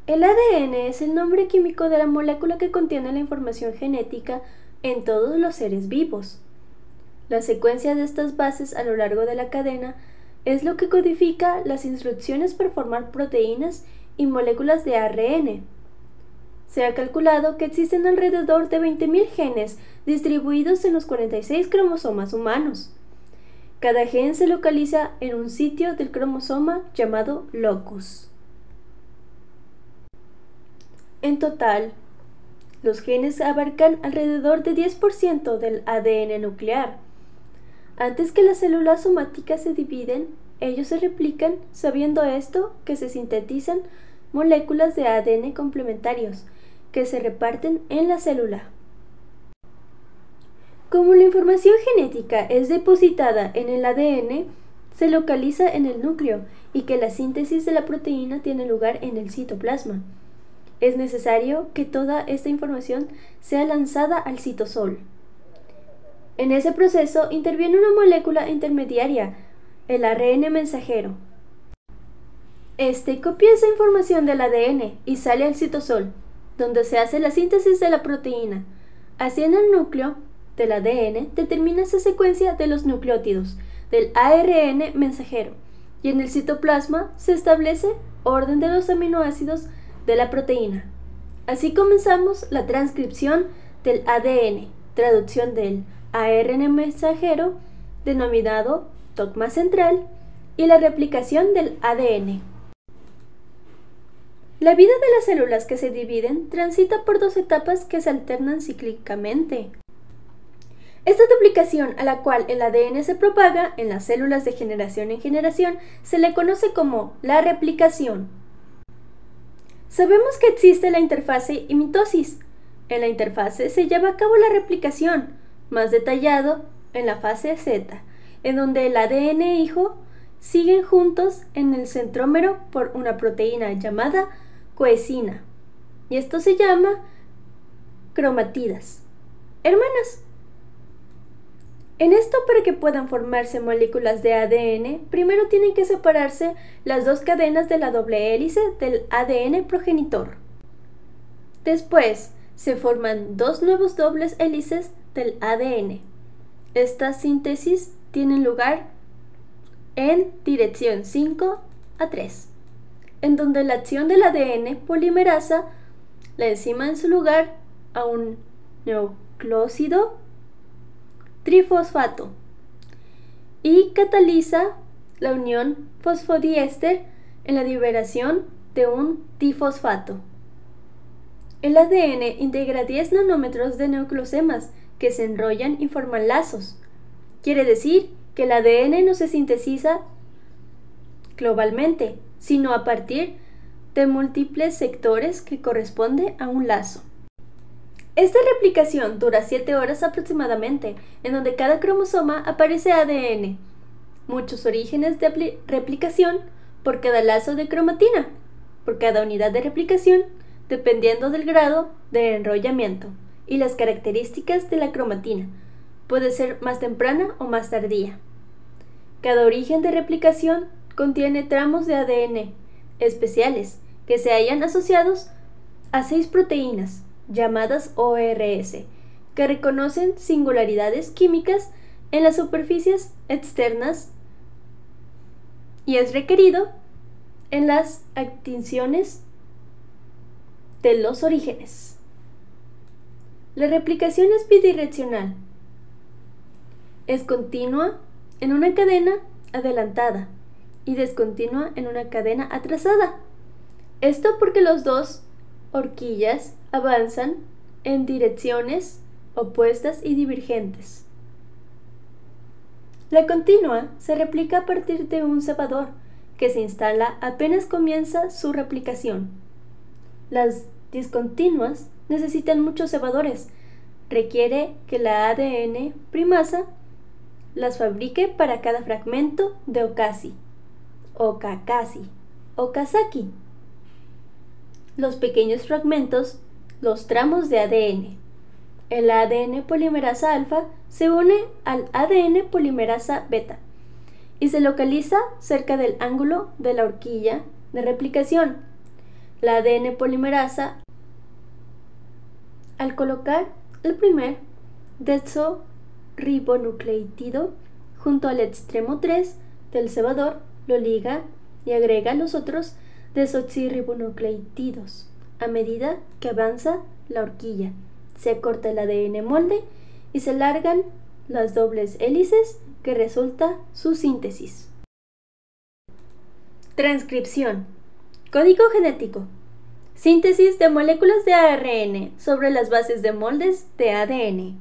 El ADN es el nombre químico de la molécula que contiene la información genética en todos los seres vivos. La secuencia de estas bases a lo largo de la cadena es lo que codifica las instrucciones para formar proteínas y moléculas de ARN. Se ha calculado que existen alrededor de 20.000 genes distribuidos en los 46 cromosomas humanos. Cada gen se localiza en un sitio del cromosoma llamado locus. En total, los genes abarcan alrededor de 10% del ADN nuclear. Antes que las células somáticas se dividen, ellos se replican, sabiendo esto que se sintetizan moléculas de ADN complementarios que se reparten en la célula. Como la información genética es depositada en el ADN, se localiza en el núcleo y que la síntesis de la proteína tiene lugar en el citoplasma. Es necesario que toda esta información sea lanzada al citosol. En ese proceso interviene una molécula intermediaria, el ARN mensajero. Este copia esa información del ADN y sale al citosol, donde se hace la síntesis de la proteína. Así en el núcleo del ADN determina esa secuencia de los nucleótidos del ARN mensajero y en el citoplasma se establece orden de los aminoácidos de la proteína. Así comenzamos la transcripción del ADN, traducción del ARN mensajero, denominado dogma central, y la replicación del ADN. La vida de las células que se dividen transita por dos etapas que se alternan cíclicamente. Esta duplicación a la cual el ADN se propaga en las células de generación en generación se le conoce como la replicación. Sabemos que existe la interfase y mitosis. En la interfase se lleva a cabo la replicación, más detallado en la fase Z, en donde el ADN hijo siguen juntos en el centrómero por una proteína llamada coesina, y esto se llama cromatidas, hermanas. En esto, para que puedan formarse moléculas de ADN, primero tienen que separarse las dos cadenas de la doble hélice del ADN progenitor. Después, se forman dos nuevos dobles hélices del ADN. Esta síntesis tiene lugar en dirección 5-3, en donde la acción del ADN polimerasa la enzima en su lugar a un nucleósido trifosfato y cataliza la unión fosfodiéster en la liberación de un difosfato. El ADN integra 10 nanómetros de nucleosomas que se enrollan y forman lazos. Quiere decir que el ADN no se sintetiza globalmente, sino a partir de múltiples sectores que corresponde a un lazo. Esta replicación dura 7 horas aproximadamente, en donde cada cromosoma aparece ADN, muchos orígenes de replicación por cada lazo de cromatina, por cada unidad de replicación, dependiendo del grado de enrollamiento y las características de la cromatina. Puede ser más temprana o más tardía. Cada origen de replicación contiene tramos de ADN especiales que se hallan asociados a 6 proteínas llamadas ORS, que reconocen singularidades químicas en las superficies externas y es requerido en las extinciones de los orígenes. La replicación es bidireccional. Es continua en una cadena adelantada y descontinua en una cadena atrasada. Esto porque los dos horquillas avanzan en direcciones opuestas y divergentes. La continua se replica a partir de un cebador que se instala apenas comienza su replicación. Las discontinuas necesitan muchos cebadores. Requiere que la ADN primasa las fabrique para cada fragmento de Okasi, Okakasi, Okazaki. Los pequeños fragmentos, los tramos de ADN. El ADN polimerasa alfa se une al ADN polimerasa beta y se localiza cerca del ángulo de la horquilla de replicación. La ADN polimerasa, al colocar el primer desoxirribonucleótido junto al extremo 3 del cebador, lo liga y agrega los otros desoxirribonucleótidos. A medida que avanza la horquilla, se acorta el ADN molde y se largan las dobles hélices que resulta su síntesis. Transcripción. Código genético. Síntesis de moléculas de ARN sobre las bases de moldes de ADN.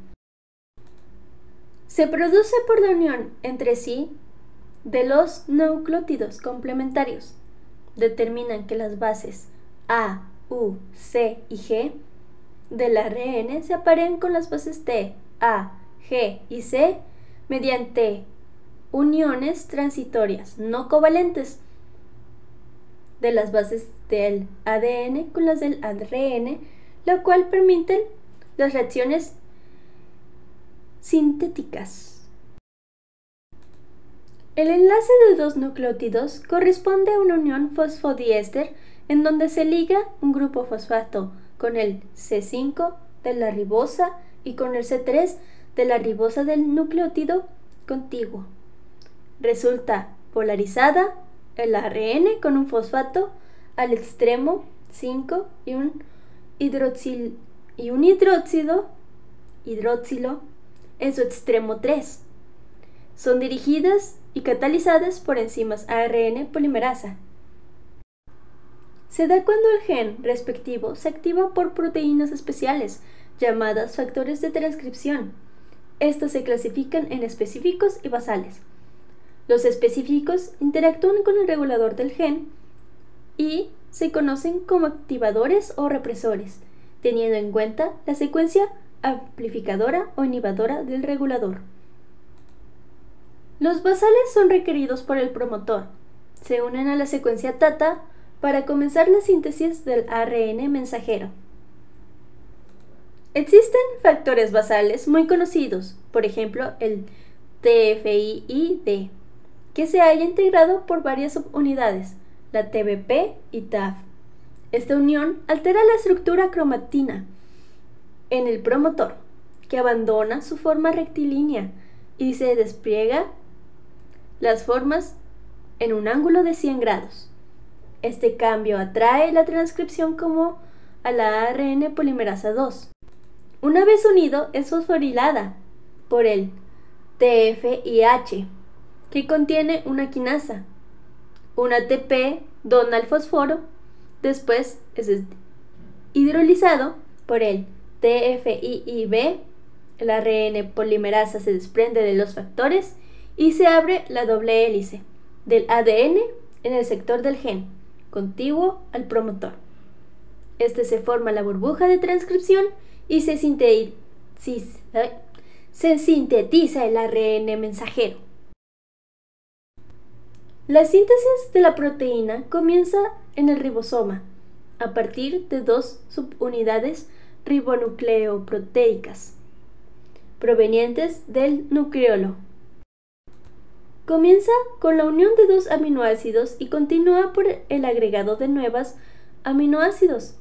Se produce por la unión entre sí de los nucleótidos complementarios. Determinan que las bases A, U, C y G del ARN se aparean con las bases T, A, G y C mediante uniones transitorias no covalentes de las bases del ADN con las del ARN, lo cual permite las reacciones sintéticas. El enlace de dos nucleótidos corresponde a una unión fosfodiéster en donde se liga un grupo fosfato con el C5 de la ribosa y con el C3 de la ribosa del nucleótido contiguo. Resulta polarizada el ARN con un fosfato al extremo 5 y un hidroxilo en su extremo 3. Son dirigidas y catalizadas por enzimas ARN polimerasa. Se da cuando el gen respectivo se activa por proteínas especiales, llamadas factores de transcripción. Estos se clasifican en específicos y basales. Los específicos interactúan con el regulador del gen y se conocen como activadores o represores, teniendo en cuenta la secuencia amplificadora o inhibidora del regulador. Los basales son requeridos por el promotor. Se unen a la secuencia TATA para comenzar la síntesis del ARN mensajero. Existen factores basales muy conocidos, por ejemplo el TFID, que se haya integrado por varias subunidades, la TBP y TAF. Esta unión altera la estructura cromatina en el promotor, que abandona su forma rectilínea y se despliega las formas en un ángulo de 100 grados. Este cambio atrae la transcripción como a la ARN polimerasa 2. Una vez unido, es fosforilada por el TFIH, que contiene una quinasa. Un ATP dona el fosforo, después es hidrolizado por el TFIIB. El ARN polimerasa se desprende de los factores y se abre la doble hélice del ADN en el sector del gen, contiguo al promotor. Se forma la burbuja de transcripción y se sintetiza el ARN mensajero. La síntesis de la proteína comienza en el ribosoma, a partir de dos subunidades ribonucleoproteicas, provenientes del nucleolo. Comienza con la unión de dos aminoácidos y continúa por el agregado de nuevos aminoácidos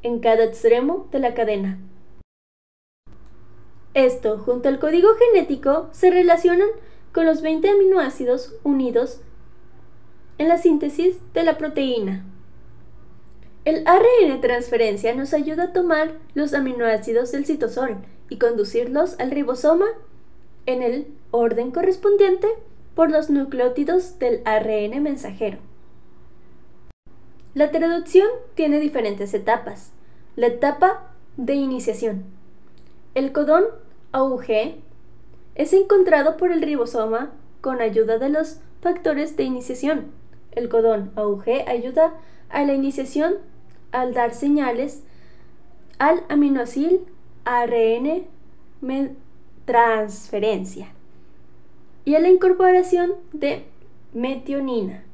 en cada extremo de la cadena. Esto, junto al código genético, se relacionan con los 20 aminoácidos unidos en la síntesis de la proteína. El ARN transferencia nos ayuda a tomar los aminoácidos del citosol y conducirlos al ribosoma en el orden correspondiente por los nucleótidos del ARN mensajero. La traducción tiene diferentes etapas. La etapa de iniciación. El codón AUG es encontrado por el ribosoma con ayuda de los factores de iniciación. El codón AUG ayuda a la iniciación al dar señales al aminoácido ARN transferencia y a la incorporación de metionina.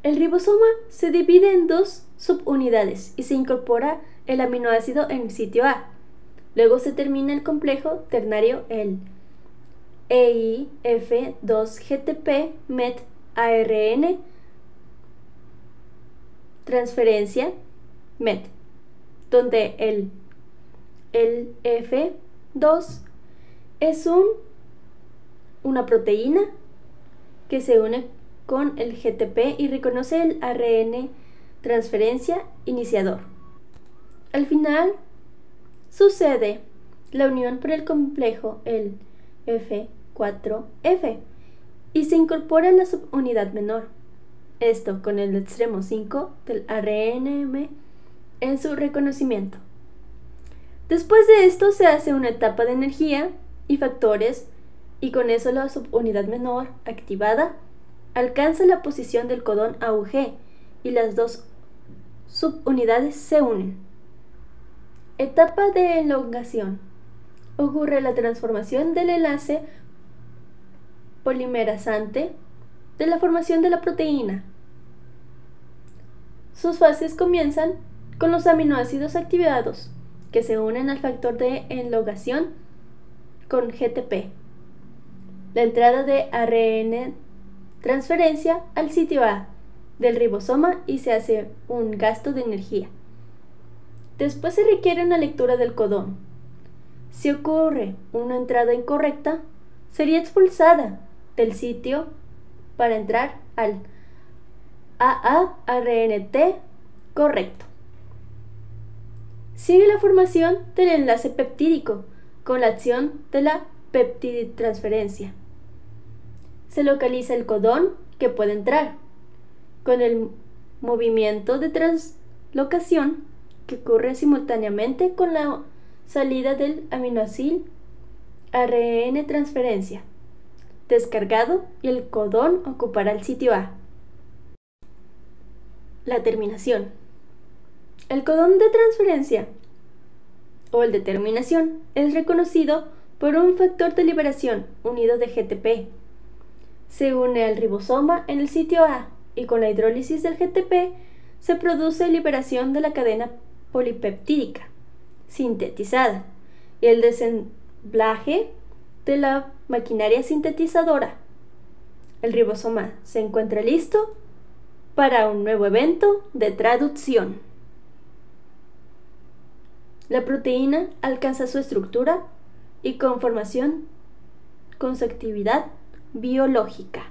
El ribosoma se divide en dos subunidades y se incorpora el aminoácido en el sitio A. Luego se termina el complejo ternario, el EIF2-GTP-MET-ARN transferencia MET, donde el F2 es una proteína que se une con el GTP y reconoce el ARN transferencia iniciador. Al final sucede la unión por el complejo el F4F y se incorpora la subunidad menor, esto con el extremo 5 del ARNM en su reconocimiento. Después de esto se hace una etapa de energía y factores y con eso la subunidad menor activada alcanza la posición del codón AUG y las dos subunidades se unen. Etapa de elongación. Ocurre la transformación del enlace polimerazante de la formación de la proteína. Sus fases comienzan con los aminoácidos activados que se unen al factor de elongación con GTP. La entrada de ARN transferencia al sitio A del ribosoma y se hace un gasto de energía. Después se requiere una lectura del codón. Si ocurre una entrada incorrecta, sería expulsada del sitio para entrar al AARNT correcto. Sigue la formación del enlace peptídico con la acción de la peptidotransferencia. Se localiza el codón que puede entrar. Con el movimiento de translocación que ocurre simultáneamente con la salida del aminoácido ARN transferencia descargado y el codón ocupará el sitio A. La terminación. El codón de transferencia o el de terminación es reconocido por un factor de liberación unido de GTP. Se une al ribosoma en el sitio A y con la hidrólisis del GTP se produce liberación de la cadena polipeptídica sintetizada y el desemblaje de la maquinaria sintetizadora. El ribosoma se encuentra listo para un nuevo evento de traducción. La proteína alcanza su estructura y conformación con su actividad biológica.